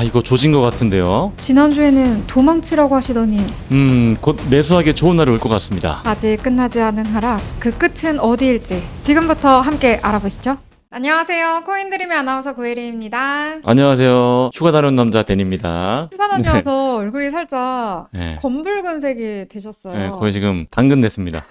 이거 조진 것 같은데요. 지난주에는 도망치라고 하시더니 곧 매수하기 좋은 날이 올 것 같습니다. 아직 끝나지 않은 하락, 그 끝은 어디일지 지금부터 함께 알아보시죠. 안녕하세요. 코인드림의 아나운서 고혜리입니다. 안녕하세요. 휴가 다녀온 남자 댄입니다. 휴가 다녀와서 얼굴이 살짝 네. 검붉은색이 되셨어요. 네, 거의 지금 당근 됐습니다.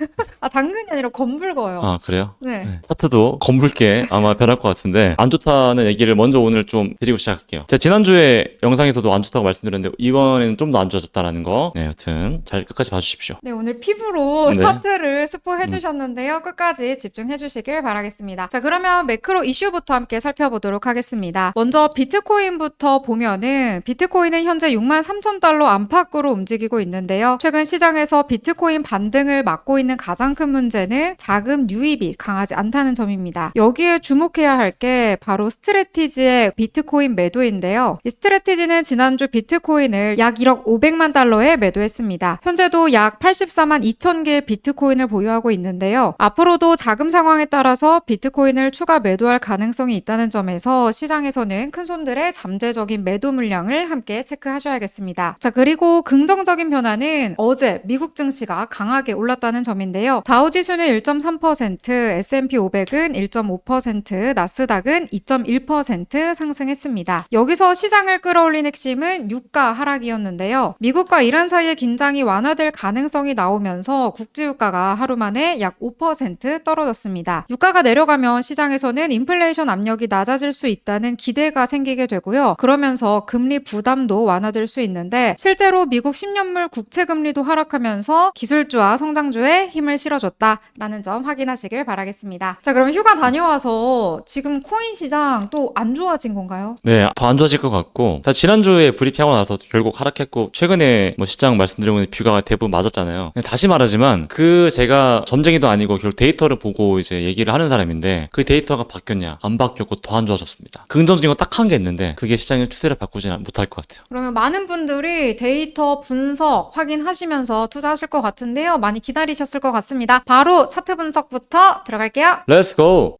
당근이 아니라 검붉어요. 그래요? 네. 차트도 검붉게 아마 변할 것 같은데 안 좋다는 얘기를 먼저 오늘 좀 드리고 시작할게요. 제가 지난주에 영상에서도 안 좋다고 말씀드렸는데 이번에는 좀 더 안 좋아졌다라는 거. 네, 여튼 잘 끝까지 봐주십시오. 네, 오늘 피부로 네. 차트를 스포해 주셨는데요. 끝까지 집중해 주시길 바라겠습니다. 자, 그러면 매크로 이슈부터 함께 살펴보도록 하겠습니다. 먼저 비트코인부터 보면은 비트코인은 현재 63,000달러 안팎으로 움직이고 있는데요. 최근 시장에서 비트코인 반등을 막고 있는 가장 큰 문제는 자금 유입이 강하지 않다는 점입니다. 여기에 주목해야 할 게 바로 스트래티지의 비트코인 매도인데요. 이 스트래티지는 지난주 비트코인을 약 1억 500만 달러에 매도했습니다. 현재도 약 84만 2천 개의 비트코인을 보유하고 있는데요. 앞으로도 자금 상황에 따라서 비트코인을 추가 매도할 가능성이 있다는 점에서 시장에서는 큰손들의 잠재적인 매도 물량을 함께 체크하셔야겠습니다. 자, 그리고 긍정적인 변화는 어제 미국 증시가 강하게 올랐다는 점인데요. 다우지수는 1.3%, S&P 500은 1.5%, 나스닥은 2.1% 상승했습니다. 여기서 시장을 끌어올린 핵심은 유가 하락이었는데요. 미국과 이란 사이의 긴장이 완화될 가능성이 나오면서 국제유가가 하루 만에 약 5% 떨어졌습니다. 유가가 내려가면 시장에서는 인플레이션 압력이 낮아질 수 있다는 기대가 생기게 되고요. 그러면서 금리 부담도 완화될 수 있는데 실제로 미국 10년물 국채금리도 하락하면서 기술주와 성장주에 힘을 실어줬다라는 점 확인하시길 바라겠습니다. 자, 그럼 휴가 다녀와서 지금 코인 시장 또 안 좋아진 건가요? 네, 더 안 좋아질 것 같고 사실 지난주에 브리핑하고 나서 결국 하락했고 최근에 뭐 시장 말씀드리고 뷰가 대부분 맞았잖아요. 다시 말하지만 제가 점쟁이도 아니고 결국 데이터를 보고 이제 얘기를 하는 사람인데 그 데이터가 바뀌었냐? 안 바뀌었고 더 안 좋아졌습니다. 긍정적인 거 딱 한 게 있는데 그게 시장의 추세를 바꾸지는 못할 것 같아요. 그러면 많은 분들이 데이터 분석 확인하시면서 투자하실 것 같은데요. 많이 기다리셨을 것 같습니다. 바로 차트 분석부터 들어갈게요. Let's go!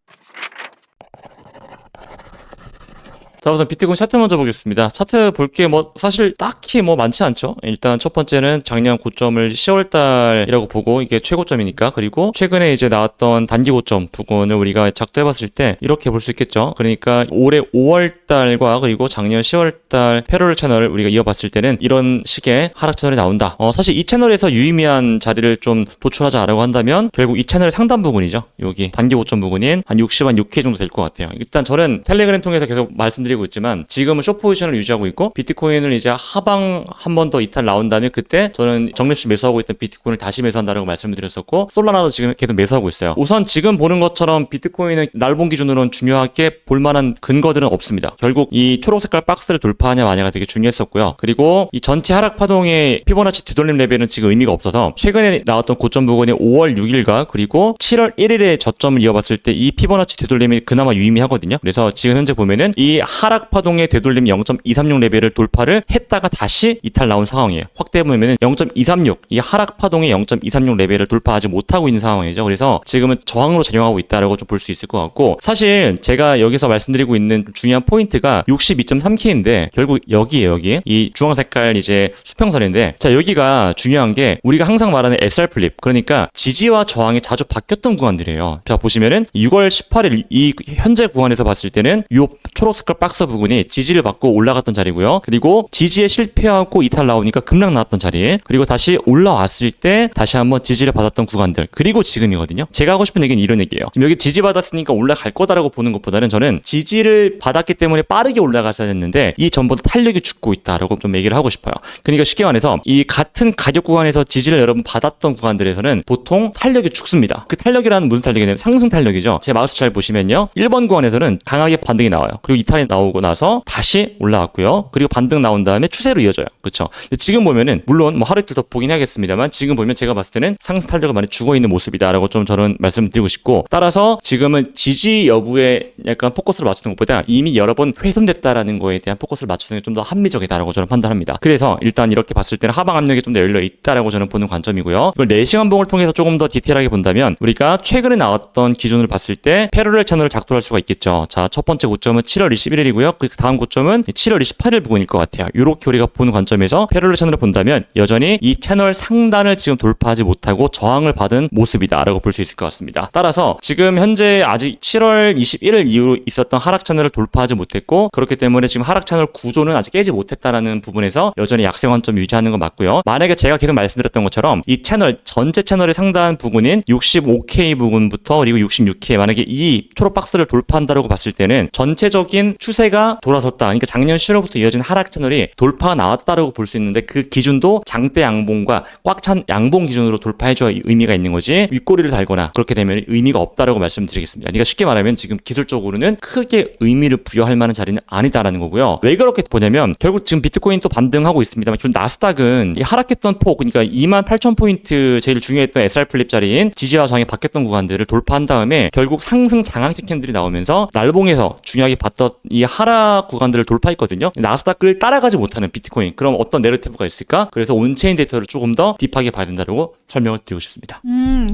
자, 우선 비트코인 차트 먼저 보겠습니다. 차트 볼 게 사실 딱히 많지 않죠. 일단 첫 번째는 작년 고점을 10월달이라고 보고 이게 최고점이니까, 그리고 최근에 이제 나왔던 단기 고점 부분을 우리가 작도해봤을 때 이렇게 볼 수 있겠죠. 그러니까 올해 5월달과 그리고 작년 10월달 패러럴 채널을 우리가 이어봤을 때는 이런 식의 하락 채널이 나온다. 사실 이 채널에서 유의미한 자리를 좀 도출하자라고 한다면 결국 이 채널의 상단 부분이죠. 여기 단기 고점 부분인 한 60만 6회 정도 될 것 같아요. 일단 저는 텔레그램 통해서 계속 말씀드리고 있지만 지금은 숏 포지션을 유지하고 있고 비트코인을 이제 하방 한 번 더 이탈 나온 다음에 그때 저는 적립식 매수하고 있던 비트코인을 다시 매수한다고 말씀을 드렸었고 솔라나도 지금 계속 매수하고 있어요. 우선 지금 보는 것처럼 비트코인은 날본 기준으로는 중요하게 볼만한 근거들은 없습니다. 결국 이 초록 색깔 박스를 돌파하냐 마냐가 되게 중요했었고요. 그리고 이 전체 하락 파동의 피보나치 뒤돌림 레벨은 지금 의미가 없어서 최근에 나왔던 고점 부분이 5월 6일과 그리고 7월 1일에 저점을 이어봤을 때 이 피보나치 뒤돌림이 그나마 유의미하거든요. 그래서 지금 현재 보면은 이 하락 파동의 되돌림이 0.236 레벨을 돌파를 했다가 다시 이탈 나온 상황이에요. 확대해 보면은 0.236, 이 하락 파동의 0.236 레벨을 돌파하지 못하고 있는 상황이죠. 그래서 지금은 저항으로 작용하고 있다라고 좀 볼 수 있을 것 같고, 사실 제가 여기서 말씀드리고 있는 중요한 포인트가 62.3K인데 결국 여기에요. 여기 이 주황 색깔 이제 수평선인데, 자, 여기가 중요한 게 우리가 항상 말하는 SR 플립, 그러니까 지지와 저항이 자주 바뀌었던 구간들이에요. 자, 보시면은 6월 18일 이 현재 구간에서 봤을 때는 이 초록 색깔 박스 부분이 지지를 받고 올라갔던 자리고요. 그리고 지지에 실패하고 이탈 나오니까 급락 나왔던 자리, 그리고 다시 올라왔을 때 다시 한번 지지를 받았던 구간들, 그리고 지금이거든요. 제가 하고 싶은 얘기는 이런 얘기예요. 지금 여기 지지 받았으니까 올라갈 거다라고 보는 것보다는 저는 지지를 받았기 때문에 빠르게 올라갔어야 했는데 이 전보다 탄력이 죽고 있다라고 좀 얘기를 하고 싶어요. 그러니까 쉽게 말해서 이 같은 가격 구간에서 지지를 여러분 받았던 구간들에서는 보통 탄력이 죽습니다. 그 탄력이라는 무슨 탄력이냐면 상승 탄력이죠. 제 마우스 잘 보시면요, 1번 구간에서는 강하게 반등이 나와요. 그리고 이탈이 나오고 나서 다시 올라왔고요. 그리고 반등 나온 다음에 추세로 이어져요. 그렇죠? 지금 보면은 물론 하루 이틀 더 보긴 하겠습니다만 지금 보면 제가 봤을 때는 상승 탄력을 많이 죽어 있는 모습이다라고 좀 저는 말씀드리고 싶고, 따라서 지금은 지지 여부에 약간 포커스를 맞추는 것보다 이미 여러 번 훼손됐다라는 거에 대한 포커스를 맞추는 게 좀 더 합리적이다라고 저는 판단합니다. 그래서 일단 이렇게 봤을 때는 하방 압력이 좀 더 열려 있다라고 저는 보는 관점이고요. 이걸 4시간 봉을 통해서 조금 더 디테일하게 본다면 우리가 최근에 나왔던 기준을 봤을 때 패러럴 채널을 작동할 수가 있겠죠. 자, 첫 번째 고점은 7월 21일이고 6월이고요. 그 다음 고점은 7월 28일 부근일 것 같아요. 이렇게 우리가 보는 관점에서 패럴렐 채널을 본다면 여전히 이 채널 상단을 지금 돌파하지 못하고 저항을 받은 모습이다라고 볼 수 있을 것 같습니다. 따라서 지금 현재 아직 7월 21일 이후로 있었던 하락 채널을 돌파하지 못했고 그렇기 때문에 지금 하락 채널 구조는 아직 깨지 못했다라는 부분에서 여전히 약세 관점 유지하는 건 맞고요. 만약에 제가 계속 말씀드렸던 것처럼 이 채널 전체 채널의 상단 부근인 65K 부근부터 그리고 66K 만약에 이 초록 박스를 돌파한다고 봤을 때는 전체적인 추세가 돌아섰다. 그러니까 작년 10월부터 이어진 하락 채널이 돌파가 나왔다라고 볼 수 있는데 그 기준도 장대 양봉과 꽉 찬 양봉 기준으로 돌파해줘야 의미가 있는 거지 윗꼬리를 달거나 그렇게 되면 의미가 없다라고 말씀드리겠습니다. 그러니까 쉽게 말하면 지금 기술적으로는 크게 의미를 부여할 만한 자리는 아니다라는 거고요. 왜 그렇게 보냐면 결국 지금 비트코인 또 반등하고 있습니다만 결국 나스닥은 이 하락했던 폭 그러니까 28,000포인트 제일 중요했던 SR 플립 자리인 지지와 저항이 바뀌었던 구간들을 돌파한 다음에 결국 상승 장악식 캔들이 나오면서 날봉에서 중요하게 봤던 이 하락 구간들을 돌파했거든요. 나스닥을 따라가지 못하는 비트코인 그럼 어떤 내러티브가 있을까? 그래서 온체인 데이터를 조금 더 딥하게 봐야 된다고 설명을 드리고 싶습니다.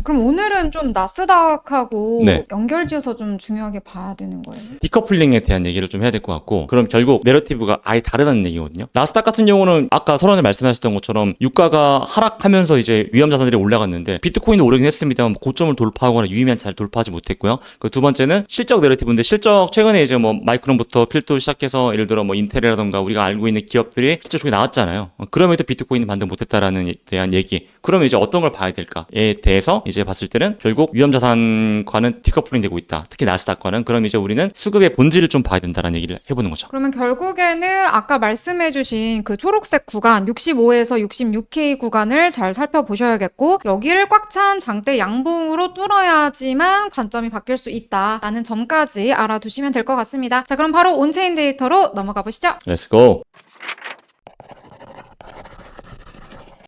그럼 오늘은 좀 나스닥하고 네. 연결지어서 좀 중요하게 봐야 되는 거예요? 디커플링에 대한 얘기를 좀 해야 될 것 같고 그럼 결국 내러티브가 아예 다르다는 얘기거든요. 나스닥 같은 경우는 아까 서론에 말씀하셨던 것처럼 유가가 하락하면서 이제 위험 자산들이 올라갔는데 비트코인도 오르긴 했습니다만 고점을 돌파하거나 유의미한 자리를 돌파하지 못했고요. 그 두 번째는 실적 내러티브인데 실적 최근에 이제 뭐 마이크론부터 필두 시작해서 예를 들어 뭐 인텔이라던가 우리가 알고 있는 기업들이 실적 쪽에 나왔잖아요. 그럼에도 비트코인이 반등 못했다라는 대한 얘기. 그러면 이제 어떤 걸 봐야 될까에 대해서 이제 봤을 때는 결국 위험 자산과는 디커플링 되고 있다. 특히 나스닥과는 그럼 이제 우리는 수급의 본질을 좀 봐야 된다라는 얘기를 해보는 거죠. 그러면 결국에는 아까 말씀해주신 그 초록색 구간 65에서 66K 구간을 잘 살펴보셔야겠고 여기를 꽉 찬 장대 양봉으로 뚫어야지만 관점이 바뀔 수 있다라는 점까지 알아두시면 될 것 같습니다. 자, 그럼 바로 온체인 데이터로 넘어가 보시죠. Let's go.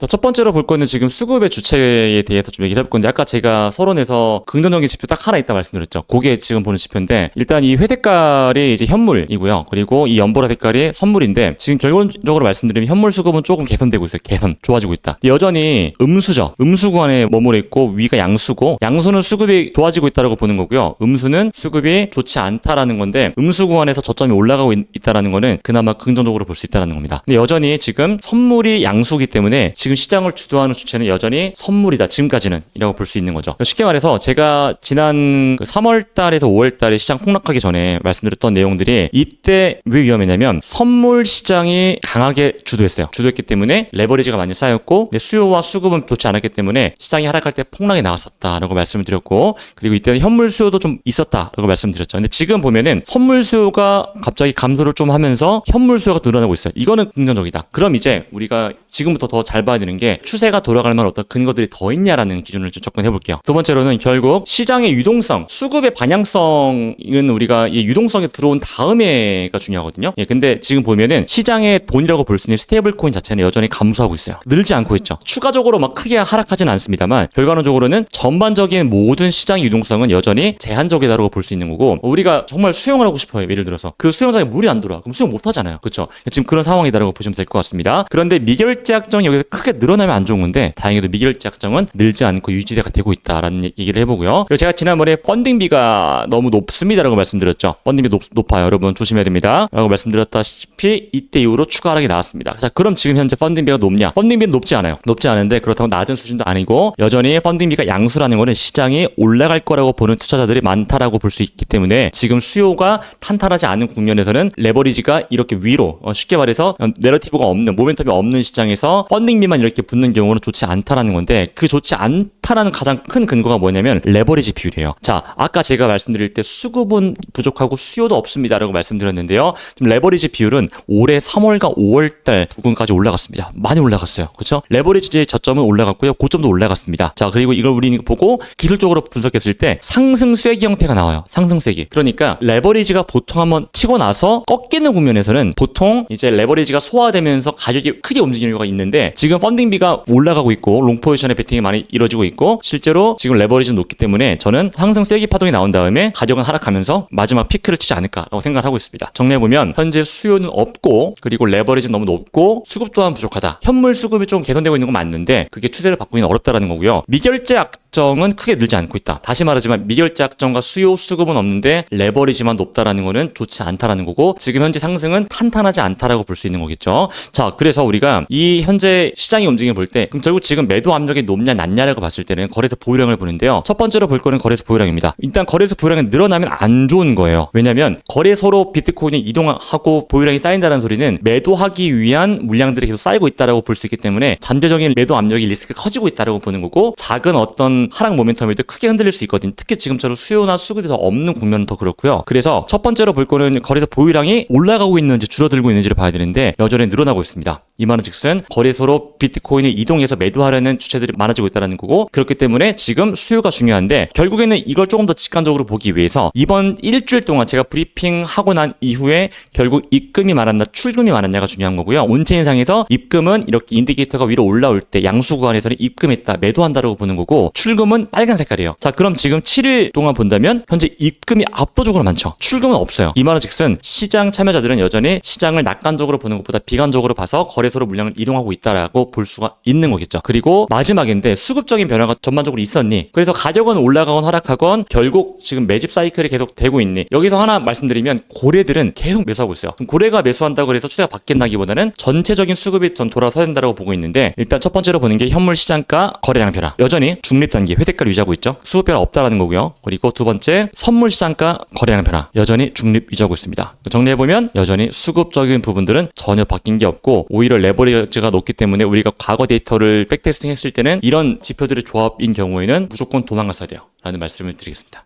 첫 번째로 볼 거는 지금 수급의 주체에 대해서 좀 얘기를 해볼 건데 아까 제가 서론에서 긍정적인 지표 딱 하나 있다 말씀드렸죠. 그게 지금 보는 지표인데 일단 이 회색깔이 이제 현물이고요. 그리고 이 연보라 색깔이 선물인데 지금 결론적으로 말씀드리면 현물 수급은 조금 개선되고 있어요. 개선. 좋아지고 있다. 여전히 음수죠. 음수 구간에 머무르 있고 위가 양수고 양수는 수급이 좋아지고 있다고 보는 거고요. 음수는 수급이 좋지 않다라는 건데 음수 구간에서 저점이 올라가고 있다라는 거는 그나마 긍정적으로 볼 수 있다라는 겁니다. 근데 여전히 지금 선물이 양수기 때문에 지금 시장을 주도하는 주체는 여전히 선물이다. 지금까지는 이라고 볼 수 있는 거죠. 쉽게 말해서 제가 지난 3월 달에서 5월 달에 시장 폭락하기 전에 말씀드렸던 내용들이 이때 왜 위험했냐면 선물 시장이 강하게 주도했어요. 주도했기 때문에 레버리지가 많이 쌓였고 수요와 수급은 좋지 않았기 때문에 시장이 하락할 때 폭락이 나왔었다라고 말씀을 드렸고 그리고 이때는 현물 수요도 좀 있었다라고 말씀드렸죠. 근데 지금 보면은 선물 수요가 갑자기 감소를 좀 하면서 현물 수요가 늘어나고 있어요. 이거는 긍정적이다. 그럼 이제 우리가 지금부터 더 잘 봐야 되는 게 추세가 돌아갈 만한 어떤 근거들이 더 있냐라는 기준을 좀 접근해 볼게요. 두 번째로는 결국 시장의 유동성, 수급의 방향성은 우리가 이 유동성에 들어온 다음에가 중요하거든요. 근데 지금 보면은 시장의 돈이라고 볼 수 있는 스테이블 코인 자체는 여전히 감소하고 있어요. 늘지 않고 있죠. 추가적으로 막 크게 하락하지는 않습니다만 결과론적으로는 전반적인 모든 시장 유동성은 여전히 제한적이다라고 볼 수 있는 거고 우리가 정말 수영을 하고 싶어요. 예를 들어서 그 수영장에 물이 안 들어와. 그럼 수영 못 하잖아요. 그렇죠? 지금 그런 상황이다라고 보시면 될 것 같습니다. 그런데 미결제 약정이 여기서 크게 늘어나면 안 좋은 건데 다행히도 미결제 약정은 늘지 않고 유지가 되고 있다라는 얘기를 해보고요. 그리고 제가 지난번에 펀딩비가 너무 높습니다라고 말씀드렸죠. 펀딩비 높아요. 여러분 조심해야 됩니다. 라고 말씀드렸다시피 이때 이후로 추가 하락이 나왔습니다. 자, 그럼 지금 현재 펀딩비가 높냐? 펀딩비는 높지 않아요. 높지 않은데 그렇다고 낮은 수준도 아니고 여전히 펀딩비가 양수라는 거는 시장이 올라갈 거라고 보는 투자자들이 많다라고 볼 수 있기 때문에 지금 수요가 탄탄하지 않은 국면에서는 레버리지가 이렇게 위로 쉽게 말해서 내러티브가 없는 모멘텀이 없는 시장에서 펀딩비만 이렇게 붙는 경우는 좋지 않다라는 건데 그 좋지 않다라는 가장 큰 근거가 뭐냐면 레버리지 비율이에요. 자, 아까 제가 말씀드릴 때 수급은 부족하고 수요도 없습니다라고 말씀드렸는데요. 지금 레버리지 비율은 올해 3월과 5월달 부근까지 올라갔습니다. 많이 올라갔어요. 그렇죠? 레버리지의 저점은 올라갔고요. 고점도 올라갔습니다. 자, 그리고 이걸 우리는 보고 기술적으로 분석했을 때 상승 쐐기 형태가 나와요. 상승 쐐기. 그러니까 레버리지가 보통 한번 치고 나서 꺾이는 국면에서는 보통 이제 레버리지가 소화되면서 가격이 크게 움직이는 경우가 있는데 지금 펀딩비가 올라가고 있고 롱 포지션의 베팅이 많이 이루어지고 있고 실제로 지금 레버리지는 높기 때문에 저는 상승 쐐기 파동이 나온 다음에 가격은 하락하면서 마지막 피크를 치지 않을까라고 생각을 하고 있습니다. 정리해보면 현재 수요는 없고 그리고 레버리지는 너무 높고 수급 또한 부족하다. 현물 수급이 좀 개선되고 있는 건 맞는데 그게 추세를 바꾸기는 어렵다라는 거고요. 미결제 약정은 크게 늘지 않고 있다. 다시 말하지만 미결제 약정과 수요 수급은 없는데 레버리지만 높다라는 거는 좋지 않다라는 거고 지금 현재 상승은 탄탄하지 않다라고 볼 수 있는 거겠죠. 자, 그래서 우리가 이 현재 시장의 움직임을 볼 때 그럼 결국 지금 매도 압력이 높냐 낮냐라고 봤을 때는 거래소 보유량을 보는데요. 첫 번째로 볼 거는 거래소 보유량입니다. 일단 거래소 보유량이 늘어나면 안 좋은 거예요. 왜냐면 거래소로 비트코인이 이동하고 보유량이 쌓인다는 소리는 매도하기 위한 물량들이 계속 쌓이고 있다라고 볼 수 있기 때문에 잠재적인 매도 압력이 리스크가 커지고 있다라고 보는 거고 작은 어떤 하락 모멘텀에도 크게 흔들릴 수 있거든요. 특히 지금처럼 수요나 수급이 더 없는 국면은 더 그렇고요. 그래서 첫 번째로 볼 거는 거래소 보유량이 올라가고 있는지 줄어들고 있는지를 봐야 되는데 여전히 늘어나고 있습니다. 이 말은 즉슨 거래소로 비트코인을 이동해서 매도하려는 주체들이 많아지고 있다는 거고 그렇기 때문에 지금 수요가 중요한데 결국에는 이걸 조금 더 직관적으로 보기 위해서 이번 일주일 동안 제가 브리핑하고 난 이후에 결국 입금이 많았나 출금이 많았냐가 중요한 거고요. 온체인상에서 입금은 이렇게 인디케이터가 위로 올라올 때 양수 구간에서는 입금했다, 매도한다라고 보는 거고 출금은 빨간 색깔이에요. 자, 그럼 지금 7일 동안 본다면 현재 입금이 압도적으로 많죠. 출금은 없어요. 이 말은 즉슨 시장 참여자들은 여전히 시장을 낙관적으로 보는 것보다 비관적으로 봐서 거래소로 물량을 이동하고 있다라고 볼 수가 있는 거겠죠. 그리고 마지막인데 수급적인 변화가 전반적으로 있었니? 그래서 가격은 올라가건 하락하건 결국 지금 매집 사이클이 계속 되고 있니? 여기서 하나 말씀드리면 고래들은 계속 매수하고 있어요. 그럼 고래가 매수한다고 해서 추세가 바뀐다기보다는 전체적인 수급이 전 돌아서야 된다고 보고 있는데 일단 첫 번째로 보는 게 현물 시장가 거래량 변화. 여전히 중립 단계 회색깔 유지하고 있죠. 수급 변화 없다라는 거고요. 그리고 두 번째 선물 시장가 거래량 변화. 여전히 중립 유지하고 있습니다. 정리해보면 여전히 수급적인 부분들은 전혀 바뀐 게 없고 오히려 레버리지가 높기 때문에 우리가 과거 데이터를 백테스팅 했을 때는 이런 지표들의 조합인 경우에는 무조건 도망갔어야 돼요. 라는 말씀을 드리겠습니다.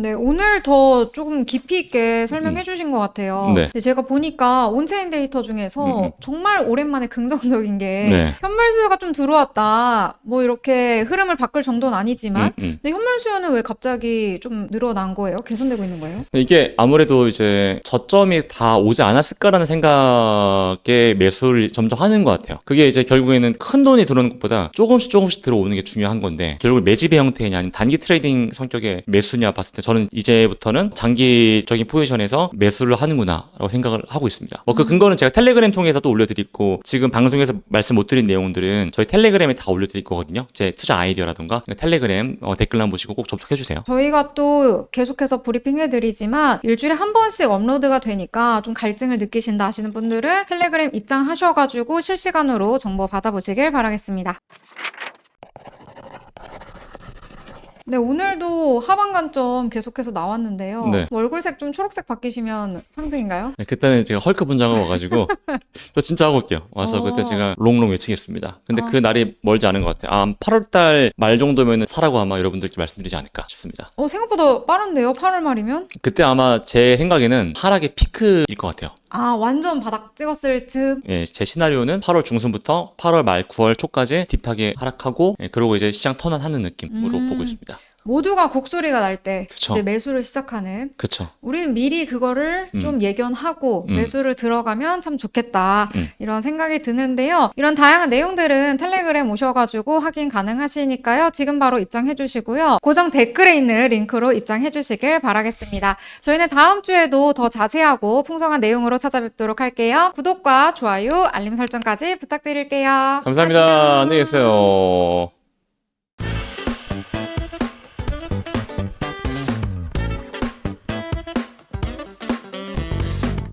네. 오늘 더 조금 깊이 있게 설명해 주신 것 같아요. 네. 근데 제가 보니까 온체인 데이터 중에서 정말 오랜만에 긍정적인 게 현물 수요가 좀 들어왔다. 뭐 이렇게 흐름을 바꿀 정도는 아니지만 근데 현물 수요는 왜 갑자기 좀 늘어난 거예요? 개선되고 있는 거예요? 이게 아무래도 이제 저점이 다 오지 않았을까라는 생각에 매수를 점점 하는 것 같아요. 그게 이제 결국에는 큰 돈이 들어오는 것보다 조금씩 들어오는 게 중요한 건데 결국 매집의 형태냐 아니면 단기 트레이딩 성격의 매수냐 봤을 때 저는 이제부터는 장기적인 포지션에서 매수를 하는구나 라고 생각을 하고 있습니다. 뭐 그 근거는 제가 텔레그램 통해서도 올려드리고 지금 방송에서 말씀 못 드린 내용들은 저희 텔레그램에 다 올려드릴 거거든요. 제 투자 아이디어라던가 텔레그램 댓글란 보시고 꼭 접속해주세요. 저희가 또 계속해서 브리핑 해드리지만 일주일에 한 번씩 업로드가 되니까 좀 갈증을 느끼신다 하시는 분들은 텔레그램 입장하셔가지고 실시간으로 정보 받아보시길 바라겠습니다. 네, 오늘도 하방 관점 계속해서 나왔는데요. 네. 얼굴색 좀 초록색 바뀌시면 상승인가요? 네, 그때는 제가 헐크 분장하고 와가지고 저 진짜 하고 올게요. 와서 그때 제가 롱롱 외치겠습니다. 근데 그 날이 멀지 않은 것 같아요. 8월달 말 정도면 사라고 아마 여러분들께 말씀드리지 않을까 싶습니다. 생각보다 빠른데요? 8월 말이면? 그때 아마 제 생각에는 하락의 피크일 것 같아요. 완전 바닥 찍었을 즈음? 예, 제 시나리오는 8월 중순부터 8월 말 9월 초까지 딥하게 하락하고 그러고 이제 시장 턴환하는 느낌으로 보고 있습니다. 모두가 곡소리가 날 때 그쵸. 이제 매수를 시작하는 그쵸. 우리는 미리 그거를 좀 예견하고 매수를 들어가면 참 좋겠다 이런 생각이 드는데요. 이런 다양한 내용들은 텔레그램 오셔가지고 확인 가능하시니까요. 지금 바로 입장해 주시고요. 고정 댓글에 있는 링크로 입장해 주시길 바라겠습니다. 저희는 다음 주에도 더 자세하고 풍성한 내용으로 찾아뵙도록 할게요. 구독과 좋아요, 알림 설정까지 부탁드릴게요. 감사합니다. 안녕. 안녕히 계세요.